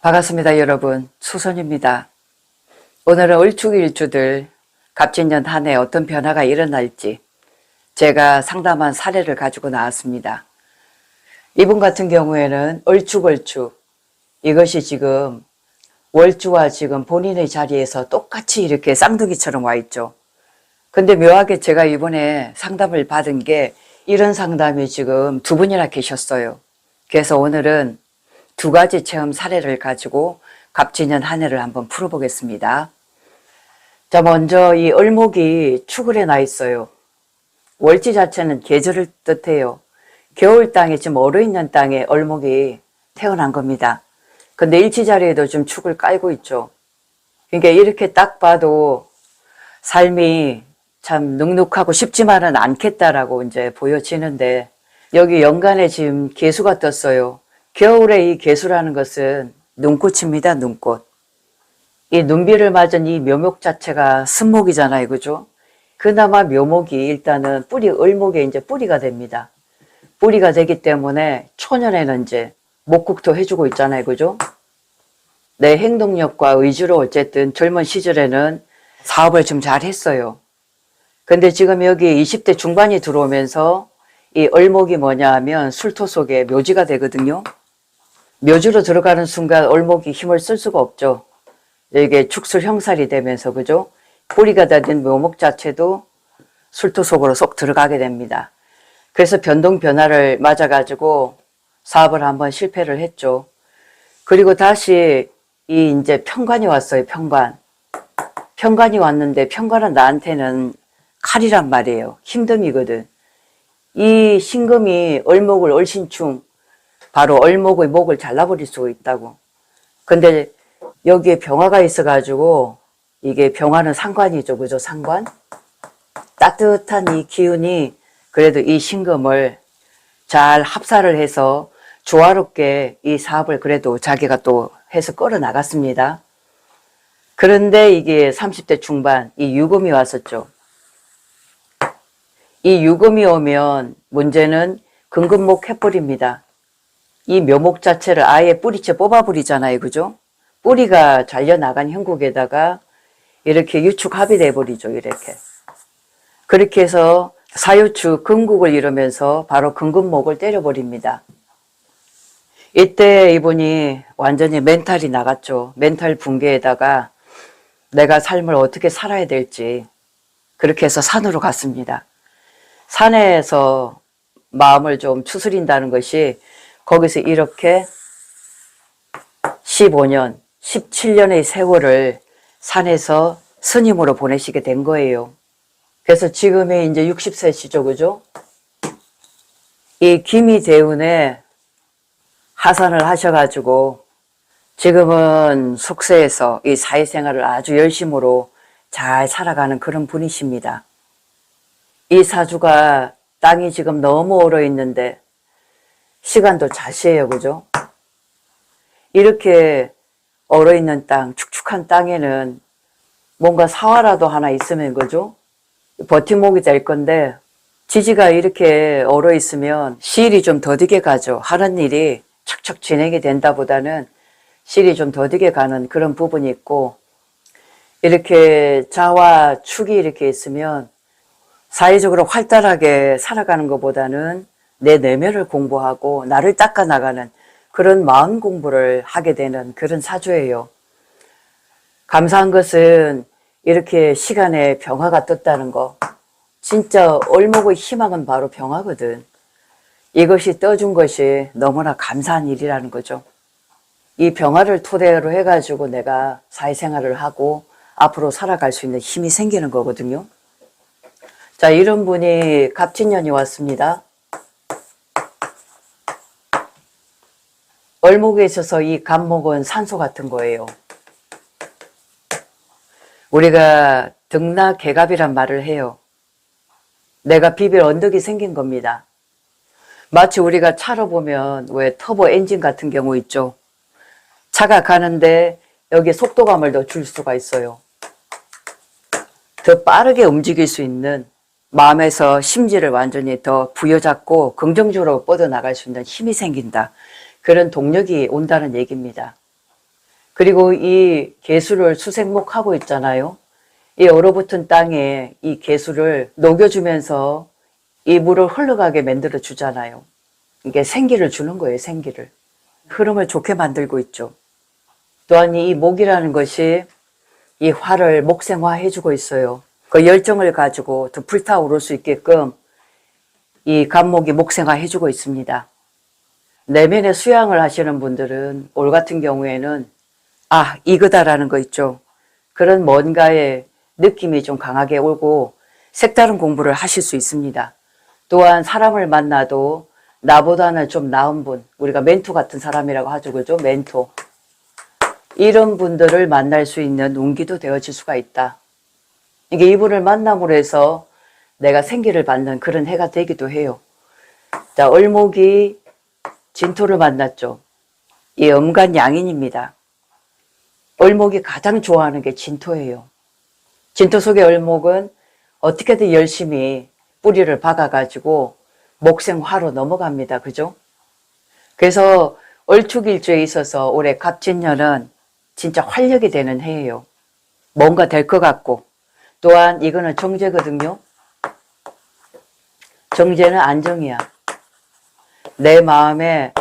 반갑습니다, 여러분. 수선입니다. 오늘은 을축일주들 갑진년 한 해 어떤 변화가 일어날지 제가 상담한 사례를 가지고 나왔습니다. 이분 같은 경우에는 을축 이것이 지금 월주와 지금 본인의 자리에서 똑같이 이렇게 쌍둥이처럼 와 있죠. 근데 묘하게 제가 이번에 상담을 받은 게 이런 상담이 지금 두 분이나 계셨어요. 그래서 오늘은 두 가지 체험 사례를 가지고 갑진년 한 해를 한번 풀어보겠습니다. 자, 먼저 이 을목이 축을 해 나 있어요. 월지 자체는 계절을 뜻해요. 겨울 땅에 지금 얼어있는 땅에 을목이 태어난 겁니다. 근데 일지 자리에도 좀 축을 깔고 있죠. 그러니까 이렇게 딱 봐도 삶이 참 눅눅하고 쉽지만은 않겠다라고 이제 보여지는데, 여기 연간에 지금 개수가 떴어요. 겨울에 이 개수라는 것은 눈꽃입니다. 눈꽃. 이 눈비를 맞은 이 묘목 자체가 순목이잖아요. 그죠? 그나마 묘목이 일단은 을목에 이제 뿌리가 됩니다. 뿌리가 되기 때문에 초년에는 이제 목국토 해주고 있잖아요. 그죠? 내 행동력과 의지로 어쨌든 젊은 시절에는 사업을 좀 잘 했어요. 근데 지금 여기 20대 중반이 들어오면서 이 을목이 뭐냐 하면 술토 속에 묘지가 되거든요. 묘지로 들어가는 순간 을목이 힘을 쓸 수가 없죠. 이게 축술 형살이 되면서, 그죠? 뿌리가 닫은 묘목 자체도 술토 속으로 쏙 들어가게 됩니다. 그래서 변화를 맞아가지고 사업을 한번 실패를 했죠. 그리고 다시 이제 편관이 왔어요. 편관이 왔는데, 편관은 나한테는 칼이란 말이에요. 힘듦이거든. 이 신금이 을목을 을신충, 바로 을목의 목을 잘라버릴 수가 있다고. 근데 여기에 병화가 있어가지고, 이게 병화는 상관이죠. 그죠? 상관? 따뜻한 이 기운이 그래도 이 신금을 잘 합사를 해서 조화롭게 이 사업을 그래도 자기가 또 해서 끌어 나갔습니다. 그런데 이게 30대 중반 이 유금이 왔었죠. 이 유금이 오면 문제는 금금목 해뿌리입니다. 이 묘목 자체를 아예 뿌리채 뽑아버리잖아요. 그죠? 뿌리가 잘려나간 형국에다가 이렇게 유축합이 돼버리죠. 이렇게. 그렇게 해서 사유축 금국을 이루면서 바로 금금목을 때려버립니다. 이때 이분이 완전히 멘탈이 나갔죠. 멘탈 붕괴에다가 내가 삶을 어떻게 살아야 될지, 그렇게 해서 산으로 갔습니다. 산에서 마음을 좀 추스린다는 것이, 거기서 이렇게 15년, 17년의 세월을 산에서 스님으로 보내시게 된 거예요. 그래서 지금이 이제 60세시죠. 그죠? 이 기미대운에 하산을 하셔가지고 지금은 속세에서 이 사회생활을 아주 열심으로 잘 살아가는 그런 분이십니다. 이 사주가 땅이 지금 너무 얼어 있는데 시간도 자시해요. 그죠? 이렇게 얼어 있는 땅, 축축한 땅에는 뭔가 사화라도 하나 있으면, 그죠? 버팀목이 될 건데, 지지가 이렇게 얼어 있으면 시일이 좀 더디게 가죠. 하는 일이 척척 진행이 된다 보다는 시일이 좀 더디게 가는 그런 부분이 있고, 이렇게 자와 축이 이렇게 있으면 사회적으로 활달하게 살아가는 것보다는 내 내면을 공부하고 나를 닦아 나가는 그런 마음 공부를 하게 되는 그런 사주예요. 감사한 것은 이렇게 시간에 병화가 떴다는 거. 진짜 을목의 희망은 바로 병화거든. 이것이 떠준 것이 너무나 감사한 일이라는 거죠. 이 병화를 토대로 해가지고 내가 사회생활을 하고 앞으로 살아갈 수 있는 힘이 생기는 거거든요. 자, 이런 분이 갑진년이 왔습니다. 을목에 있어서 이 갑목은 산소 같은 거예요. 우리가 등락개갑이란 말을 해요. 내가 비빌 언덕이 생긴 겁니다. 마치 우리가 차로 보면 왜 터보 엔진 같은 경우 있죠. 차가 가는데 여기에 속도감을 더 줄 수가 있어요. 더 빠르게 움직일 수 있는, 마음에서 심지를 완전히 더 부여잡고 긍정적으로 뻗어나갈 수 있는 힘이 생긴다. 그런 동력이 온다는 얘기입니다. 그리고 이 개수를 수생목하고 있잖아요. 이 얼어붙은 땅에 이 개수를 녹여주면서 이 물을 흘러가게 만들어 주잖아요. 이게 생기를 주는 거예요, 생기를. 흐름을 좋게 만들고 있죠. 또한 이 목이라는 것이 이 화를 목생화 해주고 있어요. 그 열정을 가지고 더 불타오를 수 있게끔 이 간목이 목생화 해주고 있습니다. 내면의 수양을 하시는 분들은 올 같은 경우에는 이거다라는 거 있죠. 그런 뭔가의 느낌이 좀 강하게 오고 색다른 공부를 하실 수 있습니다. 또한 사람을 만나도 나보다는 좀 나은 분, 우리가 멘토 같은 사람이라고 하죠. 그죠? 멘토. 이런 분들을 만날 수 있는 운기도 되어질 수가 있다. 이게 이분을 만남으로 해서 내가 생기를 받는 그런 해가 되기도 해요. 자, 을목이 진토를 만났죠. 이 음간양인입니다. 을목이 가장 좋아하는 게 진토예요. 진토 속의 을목은 어떻게든 열심히 뿌리를 박아가지고 목생화로 넘어갑니다. 그죠? 그래서 을축일주에 있어서 올해 갑진년은 진짜 활력이 되는 해예요. 뭔가 될 것 같고, 또한 이거는 정제거든요. 정제는 안정이야. 내 마음에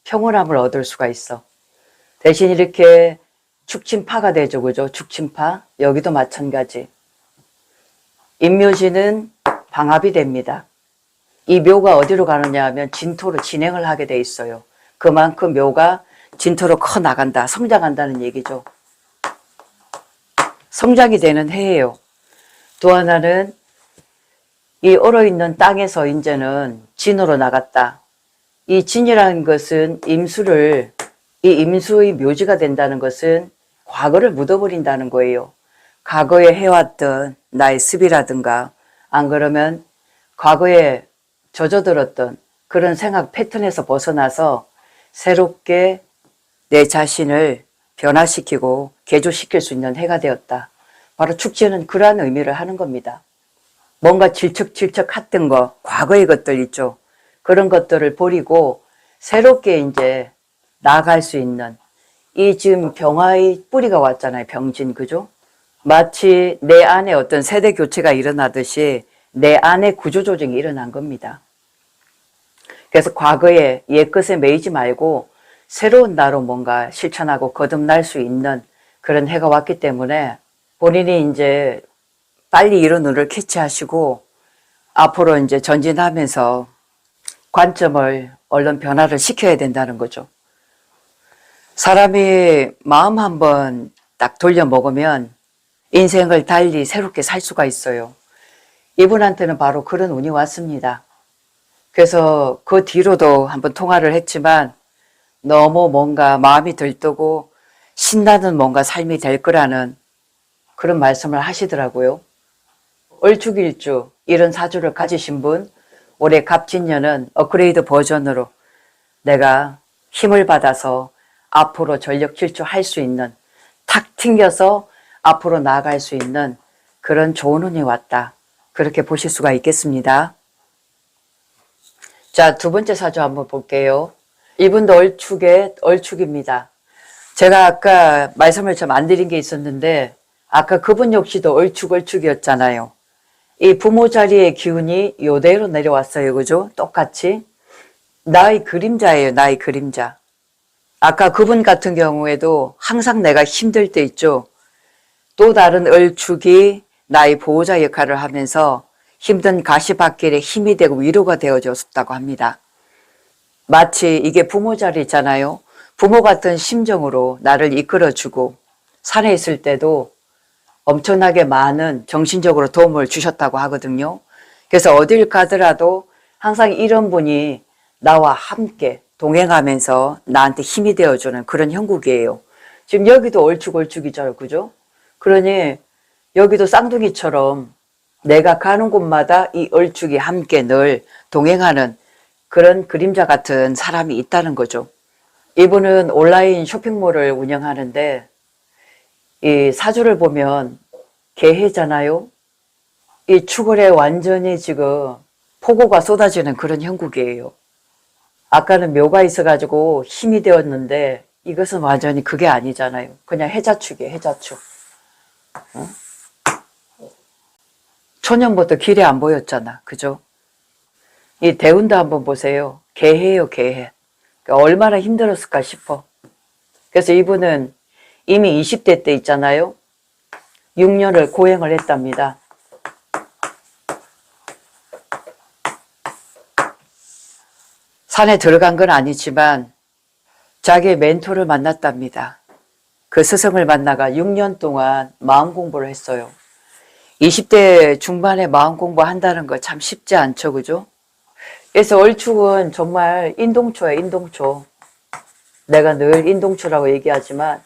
평온함을 얻을 수가 있어. 대신 이렇게 축친파가 되죠. 그죠? 축친파. 여기도 마찬가지. 인묘지는 방합이 됩니다. 이 묘가 어디로 가느냐 하면 진토로 진행을 하게 돼 있어요. 그만큼 묘가 진토로 커 나간다. 성장한다는 얘기죠. 성장이 되는 해예요. 또 하나는 이 얼어있는 땅에서 이제는 진으로 나갔다. 이 진이라는 것은 임수의 묘지가 된다는 것은 과거를 묻어버린다는 거예요. 과거에 해왔던 나의 습이라든가 안 그러면 과거에 젖어들었던 그런 생각 패턴에서 벗어나서 새롭게 내 자신을 변화시키고 개조시킬 수 있는 해가 되었다. 바로 축제는 그러한 의미를 하는 겁니다. 뭔가 질척질척했던 거, 과거의 것들 있죠. 그런 것들을 버리고 새롭게 이제 나아갈 수 있는 이 지금 병화의 뿌리가 왔잖아요. 병진, 그죠? 마치 내 안에 어떤 세대 교체가 일어나듯이 내 안에 구조조정이 일어난 겁니다. 그래서 과거에 옛것에 매이지 말고 새로운 나로 뭔가 실천하고 거듭날 수 있는 그런 해가 왔기 때문에 본인이 이제 빨리 이런 눈을 캐치하시고 앞으로 이제 전진하면서 관점을 얼른 변화를 시켜야 된다는 거죠. 사람이 마음 한번 딱 돌려 먹으면 인생을 달리 새롭게 살 수가 있어요. 이분한테는 바로 그런 운이 왔습니다. 그래서 그 뒤로도 한번 통화를 했지만 너무 뭔가 마음이 들뜨고 신나는 뭔가 삶이 될 거라는 그런 말씀을 하시더라고요. 을축일주 이런 사주를 가지신 분 올해 갑진년은 업그레이드 버전으로 내가 힘을 받아서 앞으로 전력 질주할 수 있는 탁 튕겨서 앞으로 나아갈 수 있는 그런 좋은 운이 왔다. 그렇게 보실 수가 있겠습니다. 자, 두 번째 사주 한번 볼게요. 이분도 얼축입니다. 제가 아까 말씀을 좀 안 드린 게 있었는데 아까 그분 역시도 얼축이었잖아요. 이 부모 자리의 기운이 요대로 내려왔어요. 그죠? 똑같이. 나의 그림자예요. 나의 그림자. 아까 그분 같은 경우에도 항상 내가 힘들 때 있죠. 또 다른 얼축이 나의 보호자 역할을 하면서 힘든 가시밭길에 힘이 되고 위로가 되어줬다고 합니다. 마치 이게 부모 자리 있잖아요. 부모 같은 심정으로 나를 이끌어주고 산에 있을 때도 엄청나게 많은 정신적으로 도움을 주셨다고 하거든요. 그래서 어딜 가더라도 항상 이런 분이 나와 함께 동행하면서 나한테 힘이 되어주는 그런 형국이에요. 지금 여기도 얼축이죠. 그죠? 그러니 여기도 쌍둥이처럼 내가 가는 곳마다 이 얼축이 함께 늘 동행하는 그런 그림자 같은 사람이 있다는 거죠. 이분은 온라인 쇼핑몰을 운영하는데 이 사주를 보면 개해잖아요. 이 축월에 완전히 지금 폭우가 쏟아지는 그런 형국이에요. 아까는 묘가 있어가지고 힘이 되었는데 이것은 완전히 그게 아니잖아요. 그냥 해자축이에요, 해자축. 어? 초년부터 길이 안 보였잖아. 그죠? 이 대운도 한번 보세요. 개해요, 개해. 그러니까 얼마나 힘들었을까 싶어. 그래서 이분은 이미 20대 때 있잖아요. 6년을 고행을 했답니다. 산에 들어간 건 아니지만 자기의 멘토를 만났답니다. 그 스승을 만나가 6년 동안 마음 공부를 했어요. 20대 중반에 마음 공부한다는 거 참 쉽지 않죠, 그죠? 그래서 얼축은 정말 인동초예요, 인동초. 내가 늘 인동초라고 얘기하지만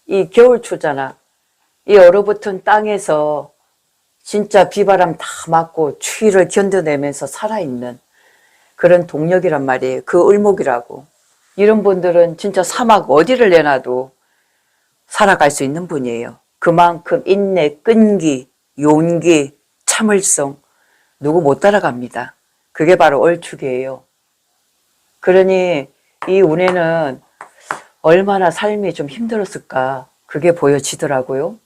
이 겨울초잖아. 이 얼어붙은 땅에서 진짜 비바람 다 맞고 추위를 견뎌내면서 살아있는 그런 동력이란 말이에요. 그 을목이라고. 이런 분들은 진짜 사막 어디를 내놔도 살아갈 수 있는 분이에요. 그만큼 인내, 끈기, 용기, 참을성 누구 못 따라갑니다. 그게 바로 얼축이에요. 그러니 이 운에는 얼마나 삶이 좀 힘들었을까 그게 보여지더라고요.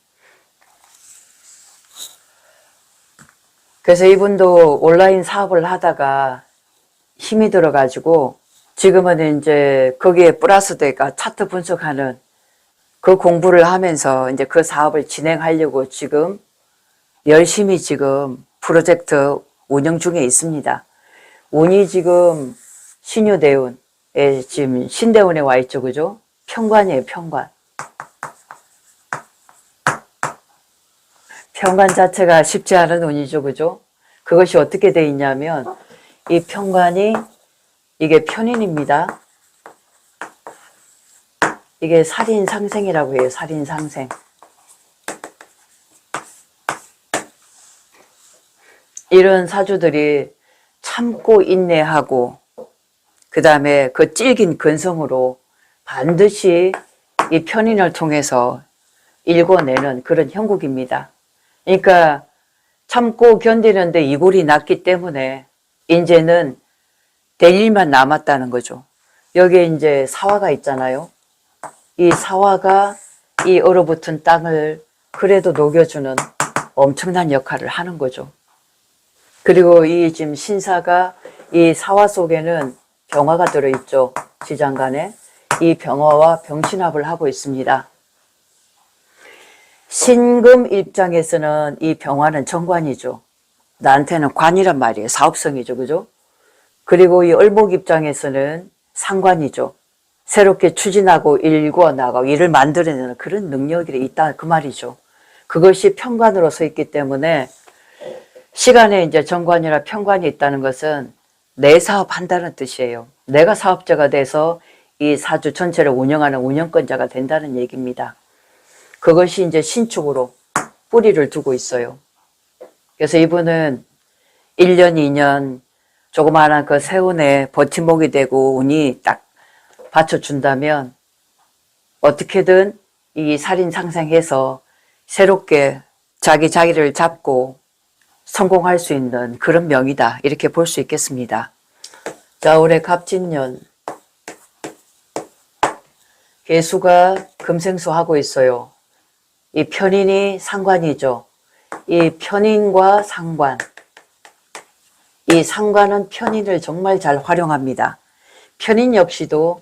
그래서 이분도 온라인 사업을 하다가 힘이 들어가지고 지금은 이제 거기에 플러스 돼가 차트 분석하는 그 공부를 하면서 이제 그 사업을 진행하려고 지금 열심히 지금 프로젝트 운영 중에 있습니다. 운이 지금 신유대운에 지금 신대운에 와 있죠, 그죠? 편관이에요, 편관. 편관 자체가 쉽지 않은 운이죠, 그죠? 그것이 어떻게 돼 있냐면 이 편관이 이게 편인입니다. 이게 살인상생이라고 해요, 살인상생. 이런 사주들이 참고 인내하고 그 다음에 그 질긴 근성으로 반드시 이 편인을 통해서 읽어내는 그런 형국입니다. 그러니까 참고 견디는데 이골이 났기 때문에 이제는 될 일만 남았다는 거죠. 여기에 이제 사화가 있잖아요. 이 사화가 이 얼어붙은 땅을 그래도 녹여주는 엄청난 역할을 하는 거죠. 그리고 이 지금 신사가 이 사화 속에는 병화가 들어있죠. 지장간에. 이 병화와 병신합을 하고 있습니다. 신금 입장에서는 이 병화는 정관이죠. 나한테는 관이란 말이에요. 사업성이죠. 그죠? 그리고 이 을목 입장에서는 상관이죠. 새롭게 추진하고 일궈 나가고 일을 만들어내는 그런 능력이 있다 그 말이죠. 그것이 편관으로 서 있기 때문에 시간에 이제 정관이나 편관이 있다는 것은 내 사업한다는 뜻이에요. 내가 사업자가 돼서 이 사주 전체를 운영하는 운영권자가 된다는 얘기입니다. 그것이 이제 신축으로 뿌리를 두고 있어요. 그래서 이분은 1년, 2년 조그마한 그 세운에 버팀목이 되고 운이 딱 받쳐준다면 어떻게든 이 살인상생해서 새롭게 자기를 잡고 성공할 수 있는 그런 명이다. 이렇게 볼 수 있겠습니다. 자, 올해 갑진년 개수가 금생수 하고 있어요. 이 편인이 상관이죠. 이 편인과 상관. 이 상관은 편인을 정말 잘 활용합니다. 편인 역시도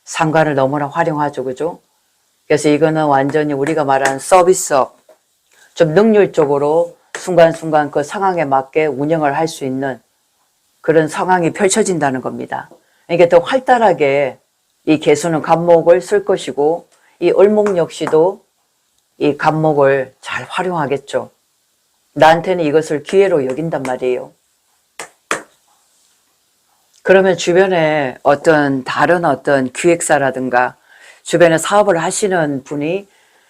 상관을 너무나 활용하죠. 그죠? 그래서 이거는 완전히 우리가 말하는 서비스업, 좀 능률적으로 순간순간 그 상황에 맞게 운영을 할 수 있는 그런 상황이 펼쳐진다는 겁니다. 그러니까 더 활달하게 이 개수는 갑목을 쓸 것이고 이 을목 역시도 이 갑목을 잘 활용하겠죠. 나한테는 이것을 기회로 여긴단 말이에요. 그러면 주변에 다른 어떤 기획사라든가 주변에 사업을 하시는 분이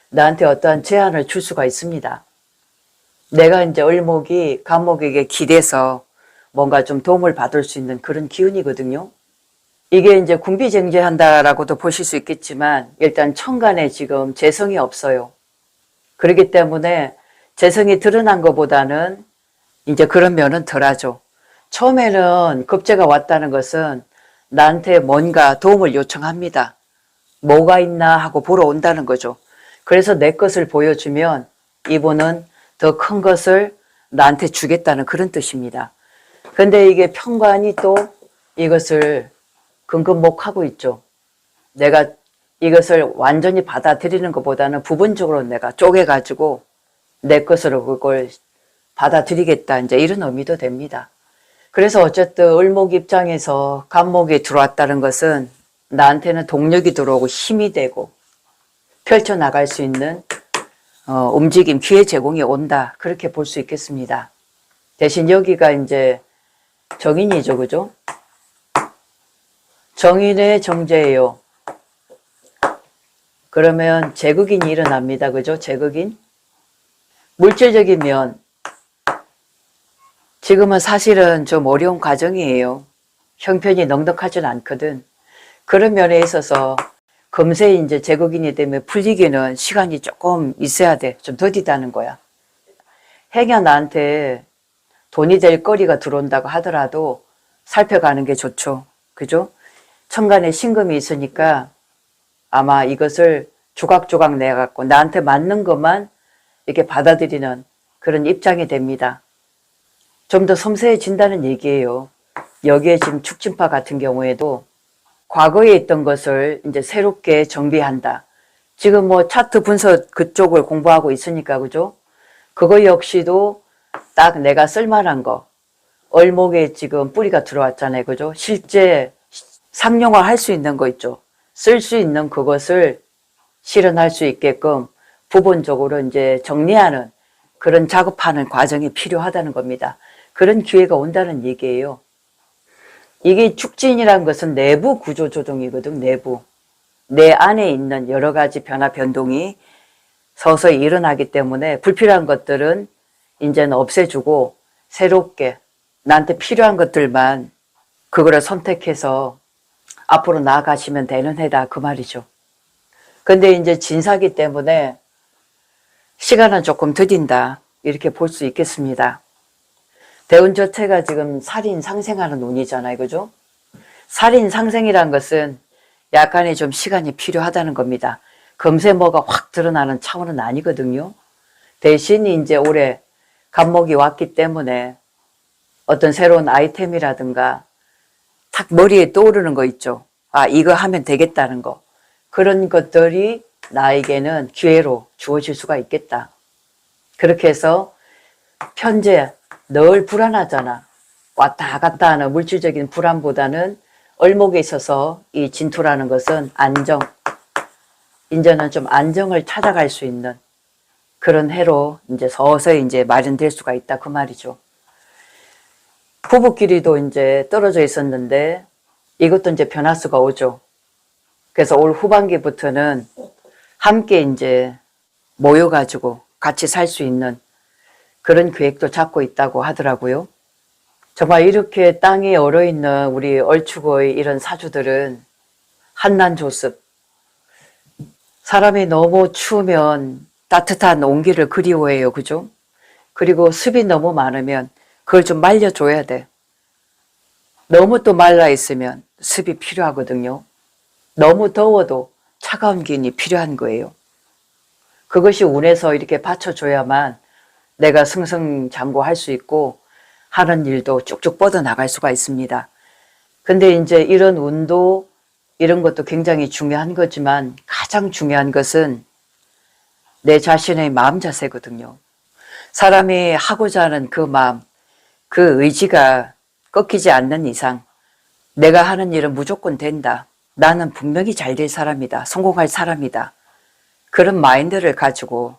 나한테 어떠한 제안을 줄 수가 있습니다. 내가 이제 을목이 갑목에게 기대서 뭔가 좀 도움을 받을 수 있는 그런 기운이거든요. 이게 이제 군비쟁제한다라고도 보실 수 있겠지만 일단 천간에 지금 재성이 없어요. 그렇기 때문에 재성이 드러난 것보다는 이제 그런 면은 덜하죠. 처음에는 급제가 왔다는 것은 나한테 뭔가 도움을 요청합니다. 뭐가 있나 하고 보러 온다는 거죠. 그래서 내 것을 보여주면 이분은 더 큰 것을 나한테 주겠다는 그런 뜻입니다. 근데 이게 편관이 또 이것을 근근목하고 있죠. 내가 이것을 완전히 받아들이는 것보다는 부분적으로 내가 쪼개가지고 내 것으로 그걸 받아들이겠다, 이제 이런 의미도 됩니다. 그래서 어쨌든 을목 입장에서 간목이 들어왔다는 것은 나한테는 동력이 들어오고 힘이 되고 펼쳐나갈 수 있는 움직임, 기회 제공이 온다, 그렇게 볼 수 있겠습니다. 대신 여기가 이제 정인이죠, 그죠? 정인의 정제예요. 그러면 제극인이 일어납니다, 그죠? 제극인. 물질적인 면, 지금은 사실은 좀 어려운 과정이에요. 형편이 넉넉하진 않거든. 그런 면에 있어서 금세 이제 제극인이 되면 풀리기는 시간이 조금 있어야 돼. 좀 더디다는 거야. 행여 나한테 돈이 될 거리가 들어온다고 하더라도 살펴가는 게 좋죠. 그죠? 천간에 신금이 있으니까 아마 이것을 조각조각 내갖고 나한테 맞는 것만 이렇게 받아들이는 그런 입장이 됩니다. 좀 더 섬세해진다는 얘기예요. 여기에 지금 축진파 같은 경우에도 과거에 있던 것을 이제 새롭게 정비한다. 지금 뭐 차트 분석 그쪽을 공부하고 있으니까, 그죠? 그거 역시도 딱 내가 쓸만한 거. 을목에 지금 뿌리가 들어왔잖아요, 그죠? 실제 상용화 할 수 있는 거 있죠. 쓸 수 있는 그것을 실현할 수 있게끔 부분적으로 이제 정리하는 그런 작업하는 과정이 필요하다는 겁니다. 그런 기회가 온다는 얘기예요. 이게 축진이라는 것은 내부 구조 조정이거든, 내부. 내 안에 있는 여러 가지 변화, 변동이 서서히 일어나기 때문에 불필요한 것들은 이제는 없애주고 새롭게 나한테 필요한 것들만 그거를 선택해서 앞으로 나아가시면 되는 해다, 그 말이죠. 근데 이제 진사기 때문에 시간은 조금 더딘다, 이렇게 볼 수 있겠습니다. 대운자체가 지금 살인 상생하는 운이잖아요, 그죠? 살인 상생이란 것은 약간의 좀 시간이 필요하다는 겁니다. 금세 뭐가 확 드러나는 차원은 아니거든요. 대신 이제 올해 간목이 왔기 때문에 어떤 새로운 아이템이라든가 탁 머리에 떠오르는 거 있죠. 아, 이거 하면 되겠다는 거. 그런 것들이 나에게는 기회로 주어질 수가 있겠다. 그렇게 해서 현재 늘 불안하잖아. 왔다 갔다 하는 물질적인 불안보다는 을목에 있어서 이 진토라는 것은 안정, 이제는 좀 안정을 찾아갈 수 있는 그런 해로 이제 서서히 이제 마련될 수가 있다, 그 말이죠. 부부끼리도 이제 떨어져 있었는데 이것도 이제 변화수가 오죠. 그래서 올 후반기부터는 함께 이제 모여가지고 같이 살 수 있는 그런 계획도 잡고 있다고 하더라고요. 정말 이렇게 땅에 얼어있는 우리 얼축의 이런 사주들은 한난조습. 사람이 너무 추우면 따뜻한 온기를 그리워해요, 그죠? 그리고 습이 너무 많으면 그걸 좀 말려줘야 돼. 너무 또 말라있으면 습이 필요하거든요. 너무 더워도 차가운 기운이 필요한 거예요. 그것이 운에서 이렇게 받쳐줘야만 내가 승승장구할 수 있고 하는 일도 쭉쭉 뻗어나갈 수가 있습니다. 근데 이제 이런 운도 이런 것도 굉장히 중요한 거지만 가장 중요한 것은 내 자신의 마음 자세거든요. 사람이 하고자 하는 그 마음, 그 의지가 꺾이지 않는 이상 내가 하는 일은 무조건 된다. 나는 분명히 잘 될 사람이다. 성공할 사람이다. 그런 마인드를 가지고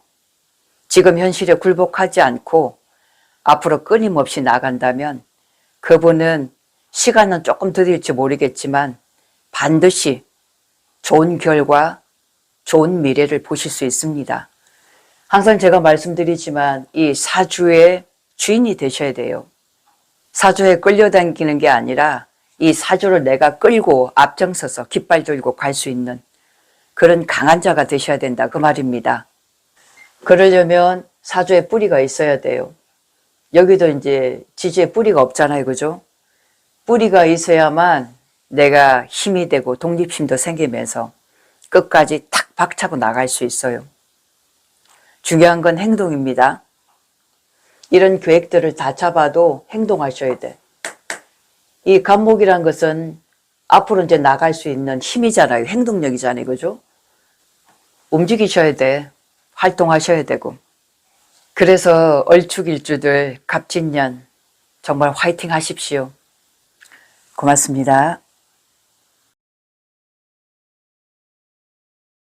지금 현실에 굴복하지 않고 앞으로 끊임없이 나간다면 그분은 시간은 조금 더딜지 모르겠지만 반드시 좋은 결과, 좋은 미래를 보실 수 있습니다. 항상 제가 말씀드리지만 이 사주의 주인이 되셔야 돼요. 사주에 끌려다니는 게 아니라 이 사주를 내가 끌고 앞장서서 깃발 들고 갈 수 있는 그런 강한 자가 되셔야 된다, 그 말입니다. 그러려면 사주에 뿌리가 있어야 돼요. 여기도 이제 지지에 뿌리가 없잖아요, 그죠? 뿌리가 있어야만 내가 힘이 되고 독립심도 생기면서 끝까지 탁 박차고 나갈 수 있어요. 중요한 건 행동입니다. 이런 계획들을 다 잡아도 행동하셔야 돼. 이 간목이란 것은 앞으로 이제 나갈 수 있는 힘이잖아요. 행동력이잖아요. 그죠? 움직이셔야 돼. 활동하셔야 되고. 그래서 얼축일주들 갑진년 정말 화이팅 하십시오. 고맙습니다.